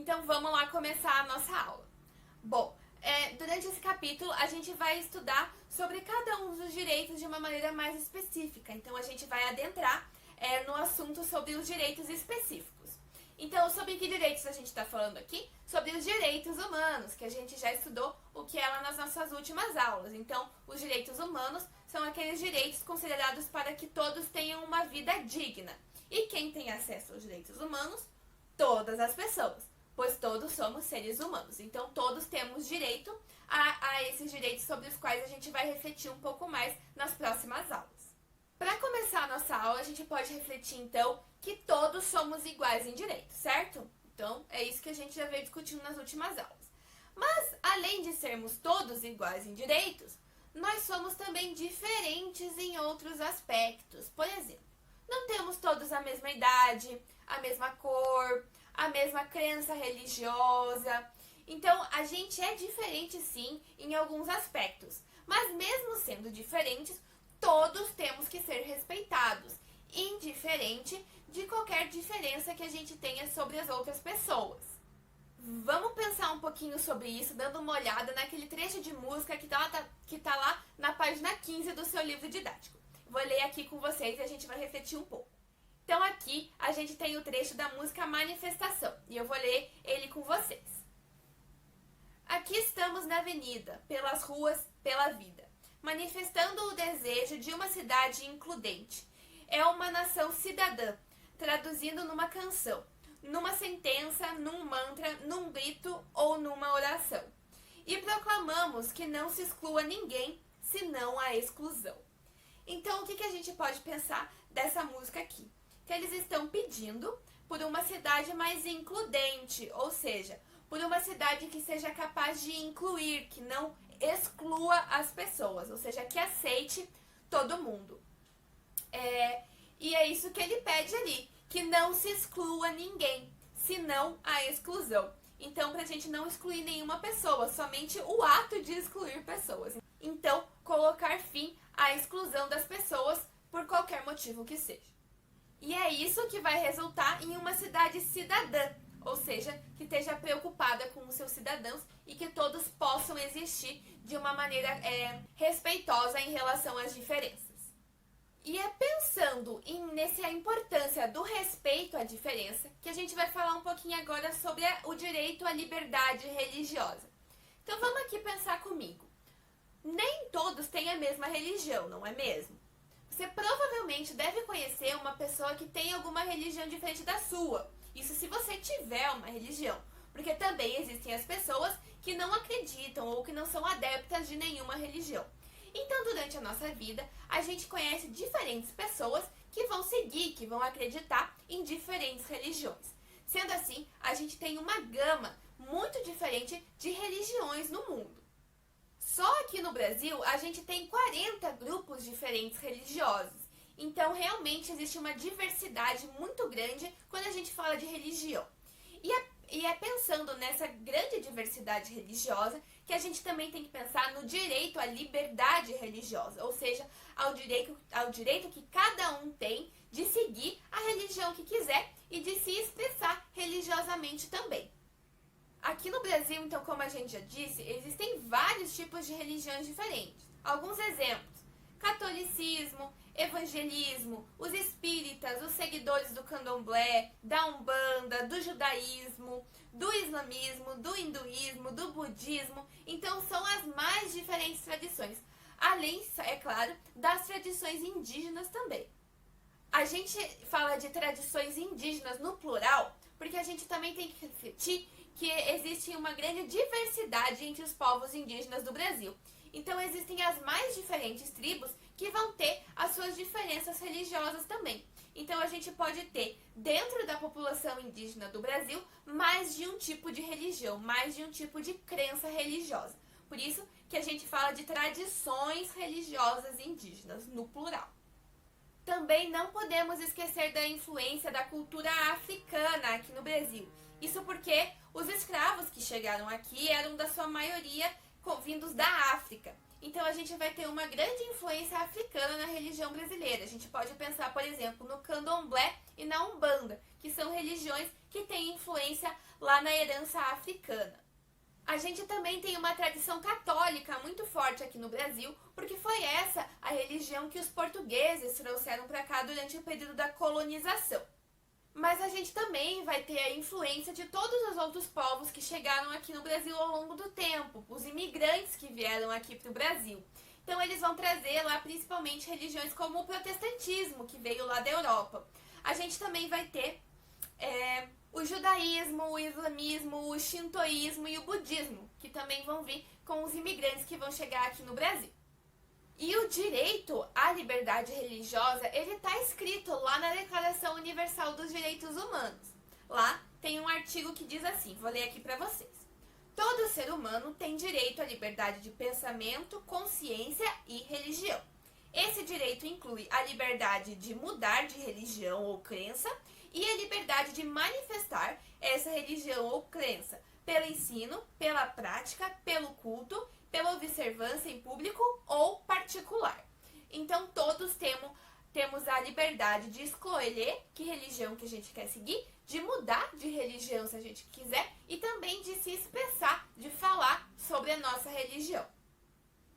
Então vamos lá começar a nossa aula. Bom, durante esse capítulo a gente vai estudar sobre cada um dos direitos de uma maneira mais específica. Então a gente vai adentrar no assunto sobre os direitos específicos. Então, sobre que direitos a gente está falando aqui? Sobre os direitos humanos, que a gente já estudou o que é lá nas nossas últimas aulas. Então, os direitos humanos são aqueles direitos considerados para que todos tenham uma vida digna. E quem tem acesso aos direitos humanos? Todas as pessoas, pois todos somos seres humanos. Então, todos temos direito a esses direitos sobre os quais a gente vai refletir um pouco mais nas próximas aulas. Para começar a nossa aula, a gente pode refletir, então, que todos somos iguais em direito, certo? Então, é isso que a gente já veio discutindo nas últimas aulas. Mas, além de sermos todos iguais em direitos, nós somos também diferentes em outros aspectos. Por exemplo, não temos todos a mesma idade, a mesma cor, a mesma crença religiosa. Então, a gente é diferente, sim, em alguns aspectos. Mas, mesmo sendo diferentes, todos temos que ser respeitados, indiferente de qualquer diferença que a gente tenha sobre as outras pessoas. Vamos pensar um pouquinho sobre isso, dando uma olhada naquele trecho de música que tá lá na página 15 do seu livro didático. Vou ler aqui com vocês e a gente vai refletir um pouco. Então aqui a gente tem o trecho da música Manifestação e eu vou ler ele com vocês. Aqui estamos na avenida, pelas ruas, pela vida, manifestando o desejo de uma cidade includente. É uma nação cidadã, traduzindo numa canção, numa sentença, num mantra, num grito ou numa oração. E proclamamos que não se exclua ninguém, senão a exclusão. Então, o que a gente pode pensar dessa música aqui? Que eles estão pedindo por uma cidade mais includente, ou seja, por uma cidade que seja capaz de incluir, que não exclua as pessoas, ou seja, que aceite todo mundo. E é isso que ele pede ali, que não se exclua ninguém, senão a exclusão. Então, para a gente não excluir nenhuma pessoa, somente o ato de excluir pessoas. Então, colocar fim à exclusão das pessoas por qualquer motivo que seja. E é isso que vai resultar em uma cidade cidadã, ou seja, que esteja preocupada com os seus cidadãos e que todos possam existir de uma maneira respeitosa em relação às diferenças. E é pensando nessa importância do respeito à diferença que a gente vai falar um pouquinho agora sobre o direito à liberdade religiosa. Então vamos aqui pensar comigo. Nem todos têm a mesma religião, não é mesmo? Você provavelmente deve conhecer uma pessoa que tem alguma religião diferente da sua. Isso se você tiver uma religião, porque também existem as pessoas que não acreditam ou que não são adeptas de nenhuma religião. Então, durante a nossa vida, a gente conhece diferentes pessoas que vão seguir, que vão acreditar em diferentes religiões. Sendo assim, a gente tem uma gama muito diferente de religiões no mundo. Só aqui no Brasil, a gente tem 40 grupos diferentes religiosos. Então, realmente, existe uma diversidade muito grande quando a gente fala de religião. E é pensando nessa grande diversidade religiosa que a gente também tem que pensar no direito à liberdade religiosa, ou seja, ao direito que cada um tem de seguir a religião que quiser e de se expressar religiosamente também. Aqui no Brasil, então, como a gente já disse, existem vários tipos de religiões diferentes. Alguns exemplos: catolicismo, evangelismo, os espíritas, os seguidores do candomblé, da umbanda, do judaísmo, do islamismo, do hinduísmo, do budismo. Então são as mais diferentes tradições, além, é claro, das tradições indígenas também. A gente fala de tradições indígenas no plural porque a gente também tem que refletir que existe uma grande diversidade entre os povos indígenas do Brasil. Então existem as mais diferentes tribos que vão ter as suas diferenças religiosas também. Então a gente pode ter, dentro da população indígena do Brasil, mais de um tipo de religião, mais de um tipo de crença religiosa. Por isso que a gente fala de tradições religiosas indígenas, no plural. Também não podemos esquecer da influência da cultura africana aqui no Brasil. Isso porque os escravos que chegaram aqui eram, da sua maioria, vindos da África. Então a gente vai ter uma grande influência africana na religião brasileira. A gente pode pensar, por exemplo, no candomblé e na umbanda, que são religiões que têm influência lá na herança africana. A gente também tem uma tradição católica muito forte aqui no Brasil, porque foi essa a religião que os portugueses trouxeram para cá durante o período da colonização. Mas a gente também vai ter a influência de todos os outros povos que chegaram aqui no Brasil ao longo do tempo, os imigrantes que vieram aqui para o Brasil. Então eles vão trazer lá principalmente religiões como o protestantismo, que veio lá da Europa. A gente também vai ter o judaísmo, o islamismo, o shintoísmo e o budismo, que também vão vir com os imigrantes que vão chegar aqui no Brasil. E o direito à liberdade religiosa, ele está escrito lá na Declaração Universal dos Direitos Humanos. Lá tem um artigo que diz assim, vou ler aqui para vocês. Todo ser humano tem direito à liberdade de pensamento, consciência e religião. Esse direito inclui a liberdade de mudar de religião ou crença e a liberdade de manifestar essa religião ou crença pelo ensino, pela prática, pelo culto, pela observância em público ou particular. Então, todos temos a liberdade de escolher que religião que a gente quer seguir, de mudar de religião se a gente quiser e também de se expressar, de falar sobre a nossa religião.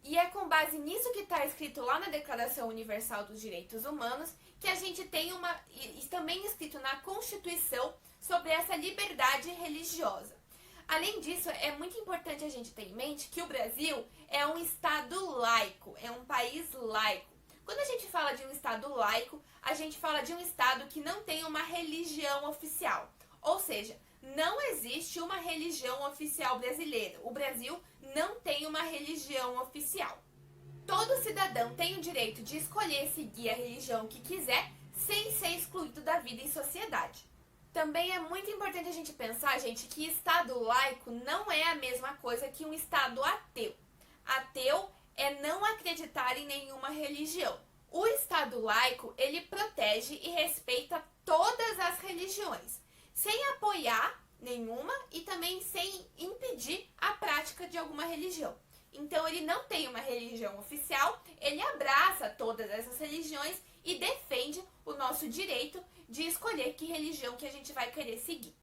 E é com base nisso que está escrito lá na Declaração Universal dos Direitos Humanos que a gente tem e também escrito na Constituição sobre essa liberdade religiosa. Além disso, é muito importante a gente ter em mente que o Brasil é um estado laico, é um país laico. Quando a gente fala de um estado laico, a gente fala de um estado que não tem uma religião oficial. Ou seja, não existe uma religião oficial brasileira. O Brasil não tem uma religião oficial. Todo cidadão tem o direito de escolher seguir a religião que quiser, sem ser excluído da vida em sociedade. Também é muito importante a gente pensar, gente, que estado laico não é a mesma coisa que um estado ateu. Ateu é não acreditar em nenhuma religião. O estado laico, ele protege e respeita todas as religiões, sem apoiar nenhuma e também sem impedir a prática de alguma religião. Então, ele não tem uma religião oficial, ele abraça todas essas religiões e defende o nosso direito de escolher que religião que a gente vai querer seguir.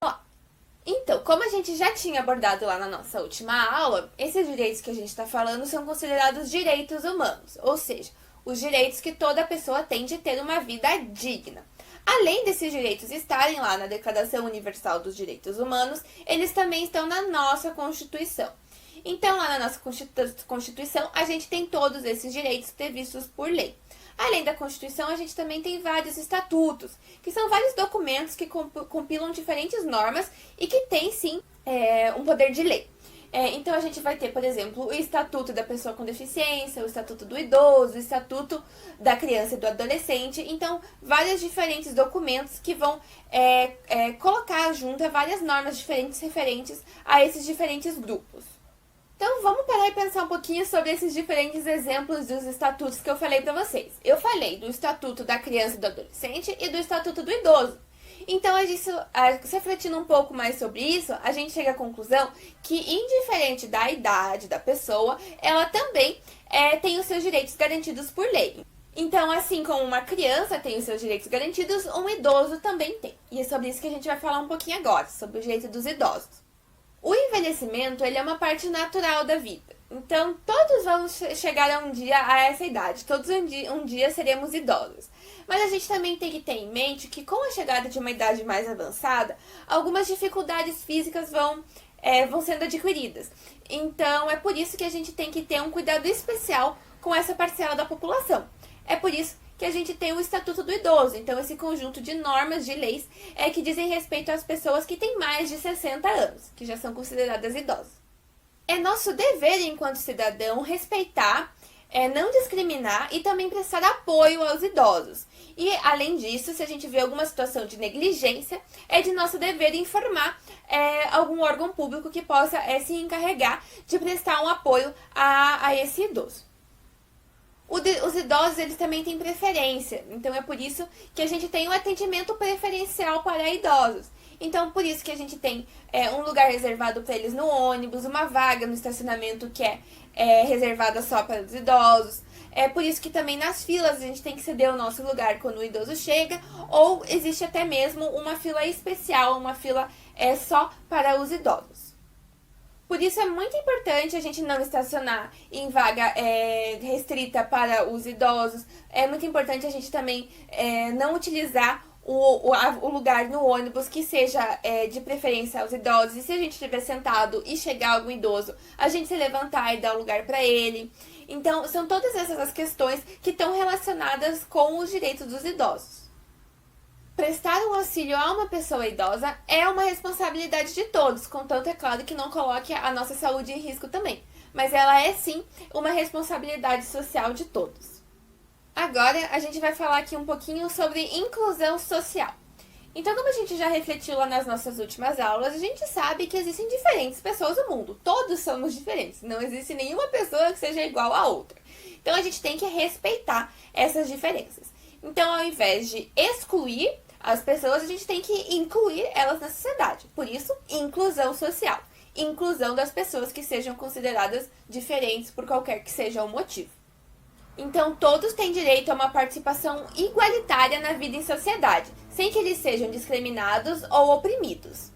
Então, como a gente já tinha abordado lá na nossa última aula, esses direitos que a gente está falando são considerados direitos humanos, ou seja, os direitos que toda pessoa tem de ter uma vida digna. Além desses direitos estarem lá na Declaração Universal dos Direitos Humanos, eles também estão na nossa Constituição. Então, lá na nossa Constituição, a gente tem todos esses direitos previstos por lei. Além da Constituição, a gente também tem vários estatutos, que são vários documentos que compilam diferentes normas e que têm, sim, um poder de lei. Então, a gente vai ter, por exemplo, o Estatuto da Pessoa com Deficiência, o Estatuto do Idoso, o Estatuto da Criança e do Adolescente. Então, vários diferentes documentos que vão colocar junto várias normas diferentes referentes a esses diferentes grupos. Então, vamos parar e pensar um pouquinho sobre esses diferentes exemplos dos estatutos que eu falei para vocês. Eu falei do Estatuto da Criança e do Adolescente e do Estatuto do Idoso. Então, refletindo um pouco mais sobre isso, a gente chega à conclusão que, indiferente da idade da pessoa, ela também tem os seus direitos garantidos por lei. Então, assim como uma criança tem os seus direitos garantidos, um idoso também tem. E é sobre isso que a gente vai falar um pouquinho agora, sobre o direito dos idosos. O envelhecimento, ele é uma parte natural da vida. Então, todos vamos chegar um dia a essa idade. Todos um dia seremos idosos. Mas a gente também tem que ter em mente que, com a chegada de uma idade mais avançada, algumas dificuldades físicas vão sendo adquiridas. Então, é por isso que a gente tem que ter um cuidado especial com essa parcela da população. É por isso que a gente tem o Estatuto do Idoso. Então, esse conjunto de normas, de leis, que dizem respeito às pessoas que têm mais de 60 anos, que já são consideradas idosas. É nosso dever, enquanto cidadão, respeitar, não discriminar e também prestar apoio aos idosos. E, além disso, se a gente vê alguma situação de negligência, é de nosso dever informar algum órgão público que possa se encarregar de prestar um apoio a esse idoso. Os idosos, eles também têm preferência, então é por isso que a gente tem um atendimento preferencial para idosos. Então, por isso que a gente tem um lugar reservado para eles no ônibus, uma vaga no estacionamento que é reservada só para os idosos. É por isso que também nas filas a gente tem que ceder o nosso lugar quando o idoso chega, ou existe até mesmo uma fila especial, uma fila é só para os idosos. Por isso é muito importante a gente não estacionar em vaga restrita para os idosos. É muito importante a gente também não utilizar o lugar no ônibus que seja de preferência aos idosos. E se a gente estiver sentado e chegar algum idoso, a gente se levantar e dar o lugar para ele. Então, são todas essas as questões que estão relacionadas com os direitos dos idosos. Prestar um auxílio a uma pessoa idosa é uma responsabilidade de todos, contanto, é claro, que não coloque a nossa saúde em risco também. Mas ela é, sim, uma responsabilidade social de todos. Agora, a gente vai falar aqui um pouquinho sobre inclusão social. Então, como a gente já refletiu lá nas nossas últimas aulas, a gente sabe que existem diferentes pessoas no mundo. Todos somos diferentes. Não existe nenhuma pessoa que seja igual a outra. Então, a gente tem que respeitar essas diferenças. Então, ao invés de excluir as pessoas, a gente tem que incluir elas na sociedade. Por isso, inclusão social. Inclusão das pessoas que sejam consideradas diferentes por qualquer que seja o motivo. Então, todos têm direito a uma participação igualitária na vida em sociedade, sem que eles sejam discriminados ou oprimidos.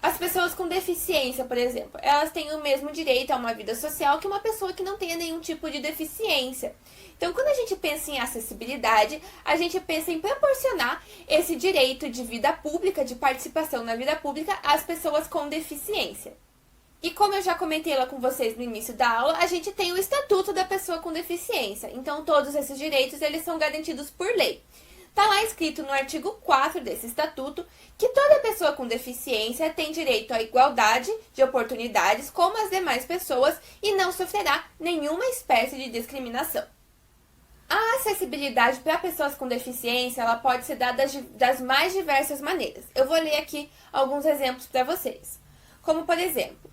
As pessoas com deficiência, por exemplo, elas têm o mesmo direito a uma vida social que uma pessoa que não tenha nenhum tipo de deficiência. Então, quando a gente pensa em acessibilidade, a gente pensa em proporcionar esse direito de vida pública, de participação na vida pública às pessoas com deficiência. E como eu já comentei lá com vocês no início da aula, a gente tem o Estatuto da Pessoa com Deficiência. Então, todos esses direitos, eles são garantidos por lei. Está lá escrito no artigo 4 desse estatuto que toda pessoa com deficiência tem direito à igualdade de oportunidades como as demais pessoas e não sofrerá nenhuma espécie de discriminação. A acessibilidade para pessoas com deficiência, ela pode ser dada das mais diversas maneiras. Eu vou ler aqui alguns exemplos para vocês. Como, por exemplo,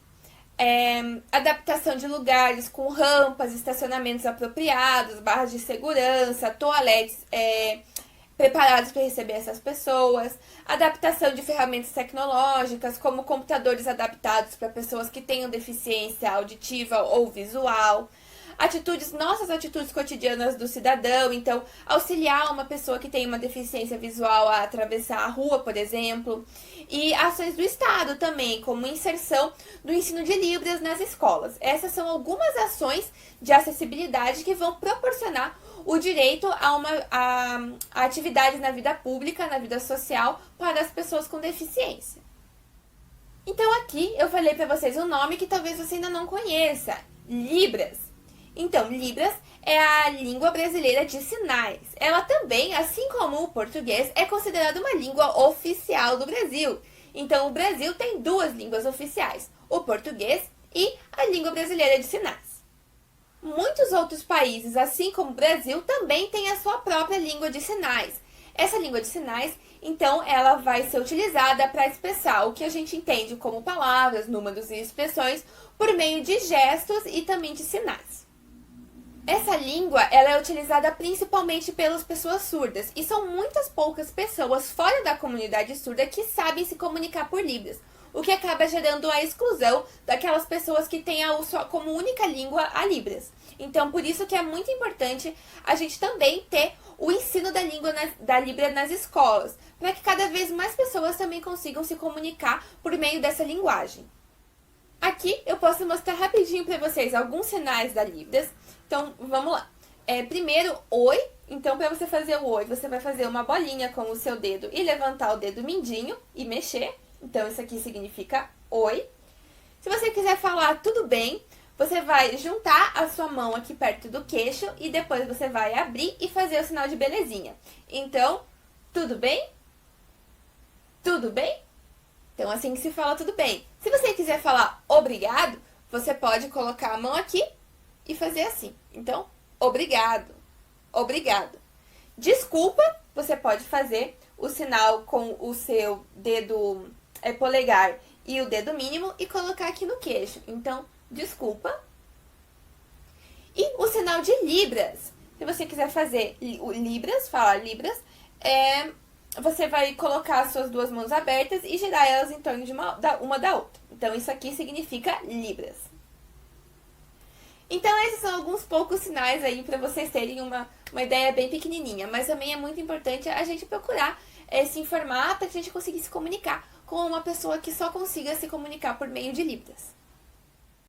adaptação de lugares com rampas, estacionamentos apropriados, barras de segurança, toaletes preparados para receber essas pessoas, adaptação de ferramentas tecnológicas, como computadores adaptados para pessoas que tenham deficiência auditiva ou visual, nossas atitudes cotidianas do cidadão, então auxiliar uma pessoa que tem uma deficiência visual a atravessar a rua, por exemplo, e ações do Estado também, como inserção do ensino de Libras nas escolas. Essas são algumas ações de acessibilidade que vão proporcionar o direito a atividades na vida pública, na vida social, para as pessoas com deficiência. Então aqui eu falei para vocês um nome que talvez você ainda não conheça, Libras. Então, Libras é a língua brasileira de sinais. Ela também, assim como o português, é considerada uma língua oficial do Brasil. Então, o Brasil tem duas línguas oficiais, o português e a língua brasileira de sinais. Muitos outros países, assim como o Brasil, também têm a sua própria língua de sinais. Essa língua de sinais, então, ela vai ser utilizada para expressar o que a gente entende como palavras, números e expressões por meio de gestos e também de sinais. Essa língua, ela é utilizada principalmente pelas pessoas surdas, e são muitas poucas pessoas fora da comunidade surda que sabem se comunicar por Libras, o que acaba gerando a exclusão daquelas pessoas que têm como única língua a Libras. Então, por isso que é muito importante a gente também ter o ensino da língua da Libra nas escolas, para que cada vez mais pessoas também consigam se comunicar por meio dessa linguagem. Aqui eu posso mostrar rapidinho para vocês alguns sinais da Libras. Então, vamos lá. Primeiro, oi. Então, para você fazer o oi, você vai fazer uma bolinha com o seu dedo e levantar o dedo mindinho e mexer. Então, isso aqui significa oi. Se você quiser falar tudo bem, você vai juntar a sua mão aqui perto do queixo e depois você vai abrir e fazer o sinal de belezinha. Então, tudo bem? Tudo bem? Então, assim que se fala tudo bem. Se você quiser falar obrigado, você pode colocar a mão aqui e fazer assim. Então, obrigado, obrigado. Desculpa, você pode fazer o sinal com o seu dedo polegar e o dedo mínimo e colocar aqui no queixo. Então, desculpa. E o sinal de Libras. Se você quiser fazer o Libras, falar Libras, você vai colocar as suas duas mãos abertas e girar elas em torno de uma da outra. Então, isso aqui significa Libras. Então, esses são alguns poucos sinais aí para vocês terem uma ideia bem pequenininha. Mas também é muito importante a gente procurar se informar para que a gente conseguir se comunicar com com uma pessoa que só consiga se comunicar por meio de Libras.